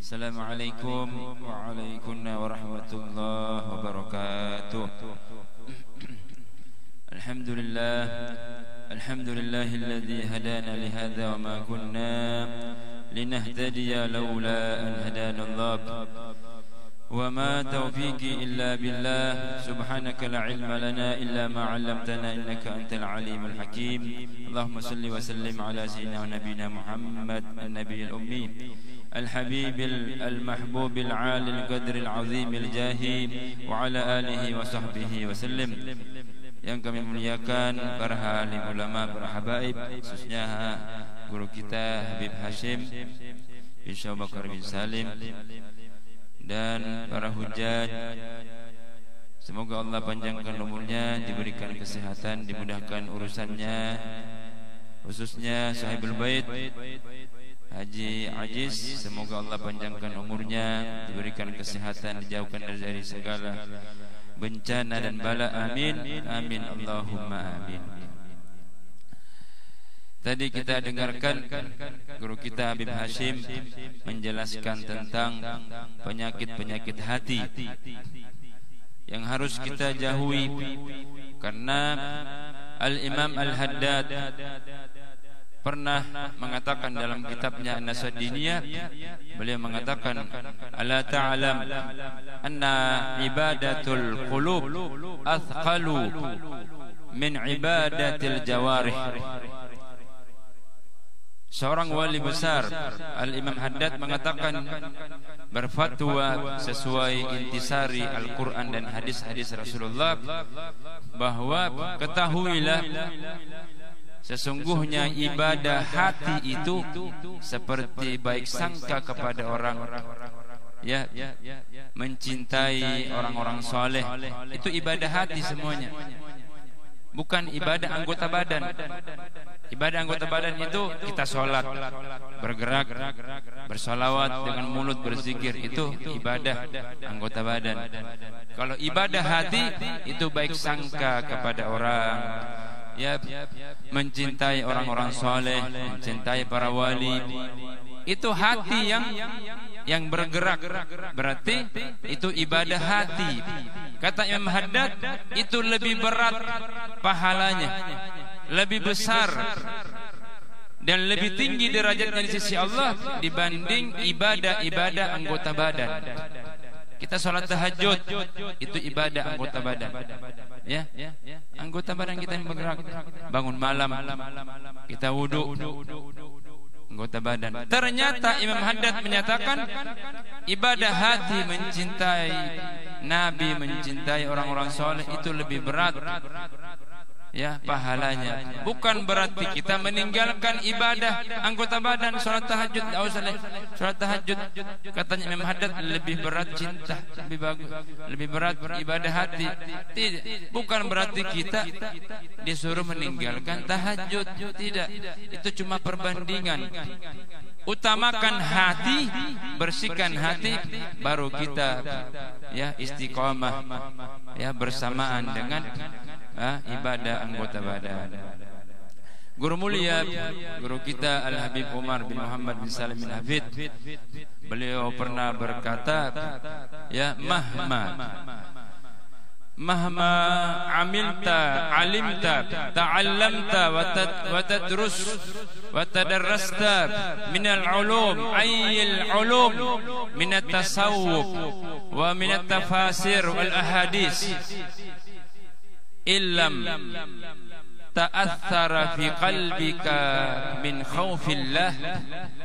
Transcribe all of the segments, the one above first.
Assalamualaikum warahmatullahi wabarakatuh. Alhamdulillahilladzi hadana li hadza wa ma kunna linahtadiya laula an hadana Allah. Wa ma taufiqi illa billah. Subhanaka la ilma lana illa ma 'allamtana innaka antal alimul hakim. Allahumma salli wa sallim ala sayyidina wa nabiyina Muhammad an-nabiyil ummi الحبيب المحبوب العالي القدر العظيم الجاهي وعلى آله وصحبه وسلم. Yang kami muliakan para alim ulama, para habaib, khususnya guru kita Habib Hashim bin Syekh Bakar bin Salim, dan para hujjaj. Semoga Allah panjangkan umurnya, diberikan kesehatan, dimudahkan urusannya, khususnya sahibul bait Haji Aziz, semoga Allah panjangkan umurnya, diberikan kesehatan, dijauhkan dari segala bencana dan bala. Amin, amin, Allahumma amin. Tadi kita dengarkan guru kita Habib Hashim menjelaskan tentang penyakit-penyakit hati yang harus kita jauhi, karena Al-Imam Al-Haddad pernah mengatakan dalam kitabnya An-Nasadiniyah, beliau mengatakan, ala ta'lam anna ibadatul qulub athqalu min ibadatil jawarih. Seorang wali besar, Al-Imam Haddad, mengatakan, berfatwa sesuai intisari Al-Quran dan hadis-hadis Rasulullah, bahwa ketahuilah sesungguhnya ibadah hati itu seperti baik sangka kepada orang, ya, mencintai orang-orang soleh. Itu ibadah hati semuanya, bukan ibadah anggota badan. Ibadah anggota badan itu kita sholat, bergerak, bersolawat, dengan mulut berzikir, itu ibadah anggota badan. Kalau ibadah hati itu baik sangka kepada orang, ya, mencintai orang-orang soleh, mencintai para wali. Itu hati yang bergerak, berarti itu ibadah hati. Kata Imam Haddad, itu lebih berat pahalanya, lebih besar dan lebih tinggi derajatnya di sisi Allah dibanding ibadah-ibadah anggota badan. Kita sholat tahajud, itu ibadah anggota badan, ya, anggota badan kita yang bergerak. Bangun malam, kita wudu, anggota badan. Ternyata Imam Haddad menyatakan ibadah hati, mencintai Nabi, mencintai orang-orang soleh, itu lebih berat, ya, pahalanya. Bukan berarti kita meninggalkan ibadah anggota badan. Sholat tahajud, sholat tahajud, katanya Imam Haddad, lebih berat cinta, lebih bagus, lebih berat ibadah hati. Tidak, bukan berarti kita disuruh meninggalkan tahajud. Tidak, itu cuma perbandingan. Utamakan hati, bersihkan hati, baru kita, ya, istiqomah, ya, bersamaan dengan ibadah anggota badan. Guru mulia, guru kita Al-Habib Umar bin Muhammad bin Salim bin Hafid, beliau pernah berkata, ya, mahma amilta alimta ta'allamta wa tadrus wa tadarrasta minal ulum ayyil ulum minat tasawuf wa minat tafasir wal ahadis illam ta'athara fi qalbika min khawfillah,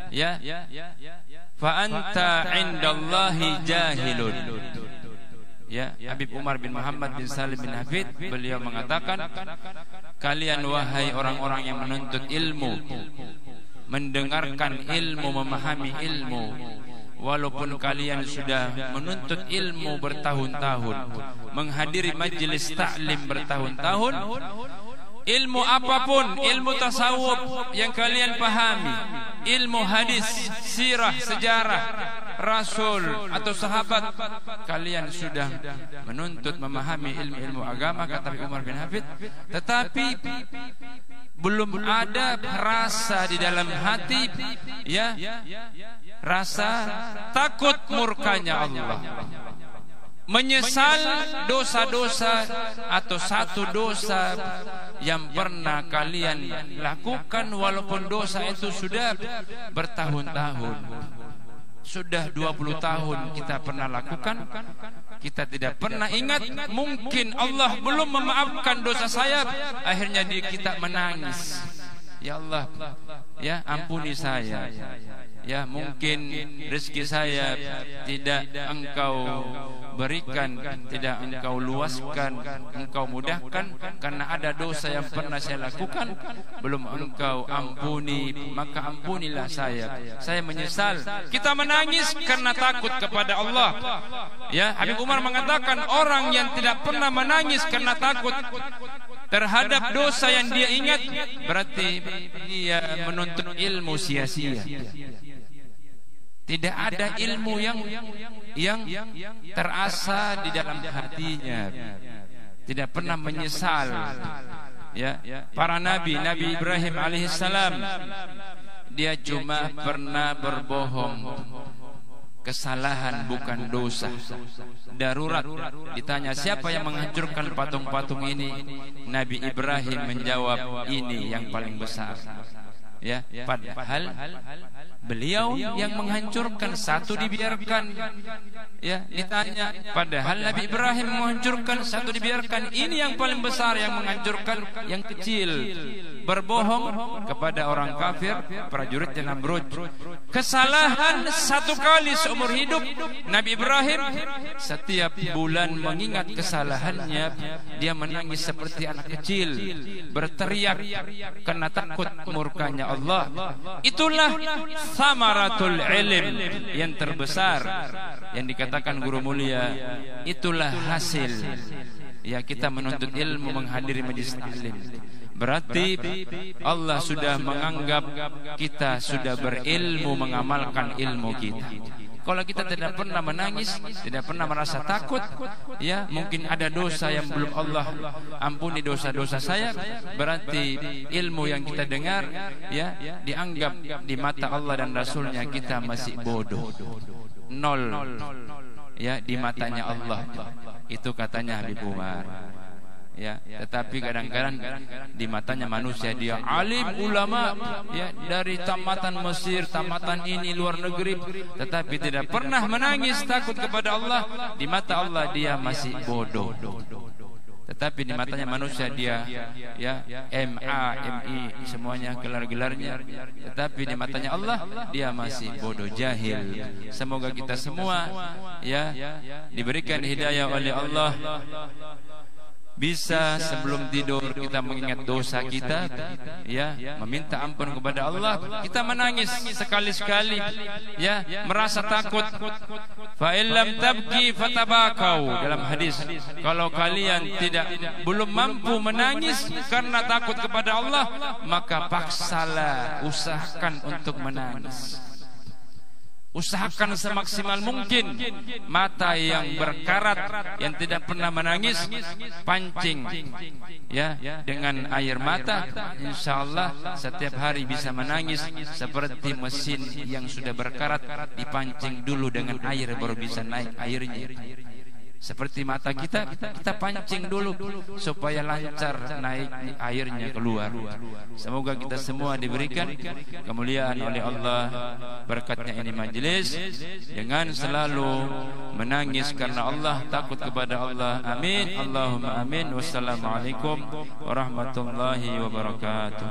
ya, fa anta indallahi jahilun. Ya, Habib Umar bin Muhammad bin Salim bin Hafid, beliau mengatakan, kalian wahai orang-orang yang menuntut ilmu, mendengarkan ilmu, memahami ilmu, walaupun kalian sudah menuntut ilmu bertahun-tahun, menghadiri majelis taklim bertahun-tahun, ilmu apapun, ilmu tasawuf yang kalian pahami, ilmu hadis, sirah, sejarah Rasul atau sahabat, kalian sudah menuntut memahami ilmu-ilmu agama, kata Umar bin Hafid, tetapi belum ada rasa di dalam hati, ya, rasa takut murkanya Allah, menyesal dosa-dosa atau satu dosa yang pernah kalian lakukan, walaupun dosa itu sudah bertahun-tahun, sudah 20 tahun kita pernah lakukan, kita tidak pernah ingat. Mungkin Allah belum memaafkan dosa saya, akhirnya kita menangis, ya Allah, ya ampuni saya, ya mungkin rezeki saya tidak Engkau berikan, tidak Engkau luaskan, Engkau mudahkan, karena ada dosa yang pernah saya lakukan belum Engkau ampuni, maka ampunilah saya menyesal. Kita menangis karena takut kepada Allah. Ya, Habib Umar mengatakan orang yang tidak pernah menangis karena takut terhadap dosa yang dia ingat, berarti dia menuntut ilmu sia-sia. Tidak ada ilmu yang terasa di dalam hatinya. Tidak pernah menyesal. Ya, para nabi, Nabi Ibrahim alaihissalam, dia cuma pernah berbohong. Kesalahan bukan dosa. Darurat. Ditanya siapa yang menghancurkan patung-patung ini? Nabi Ibrahim menjawab, ini yang paling besar. Ya, padahal beliau yang menghancurkan, satu dibiarkan. Ya, ditanya, padahal Nabi Ibrahim menghancurkan, satu dibiarkan. Ini yang paling besar, yang menghancurkan yang kecil. Berbohong kepada orang kafir, prajuritnya Namrud. Kesalahan satu kali seumur hidup. Nabi Ibrahim setiap bulan mengingat kesalahannya, dia menangis seperti anak kecil, berteriak karena takut murkanya Allah. Itulah samaratul ilm yang terbesar yang dikatakan guru mulia. Itulah hasil, ya, kita menuntut ilmu, menghadiri majelis taklim. Berarti Allah sudah menganggap kita sudah berilmu, mengamalkan ilmu kita. Kalau kita tidak pernah menangis, tidak pernah merasa takut, ya mungkin ada dosa yang belum Allah ampuni dosa-dosa saya, berarti ilmu yang kita dengar, ya, dianggap di mata Allah dan Rasulnya kita masih bodoh, nol, ya, di matanya Allah. Itu katanya Habib Umar. Ya, tetapi kadang-kadang di matanya manusia dia alim, ulama, ya, dari tamatan Mesir, tamatan ini, luar negeri, tetapi tidak pernah menangis takut kepada Allah. Di mata Allah dia masih bodoh. Tetapi di matanya manusia dia, ya, MA, MI, semuanya gelar-gelarnya, tetapi di matanya Allah dia masih bodoh, jahil. Semoga kita semua, ya, diberikan hidayah oleh Allah, bisa sebelum tidur kita mengingat dosa kita, ya, meminta ampun kepada Allah. Kita menangis sekali-sekali, ya, merasa takut. Fa illam tabki fatabakau, dalam hadis, kalau kalian belum mampu menangis karena takut kepada Allah, maka paksalah, usahakan untuk menangis. Usahakan semaksimal mungkin. Mata yang berkarat, yang tidak pernah menangis, pancing, ya, dengan air mata. InsyaAllah setiap hari bisa menangis. Seperti mesin yang sudah berkarat, dipancing dulu dengan air baru bisa naik airnya. Seperti mata kita pancing dulu supaya lancar naik airnya keluar. Semoga kita semua diberikan kemuliaan oleh Allah berkatnya ini majelis, dengan selalu menangis karena Allah, takut kepada Allah. Amin, Allahumma amin. Wassalamualaikum warahmatullahi wabarakatuh.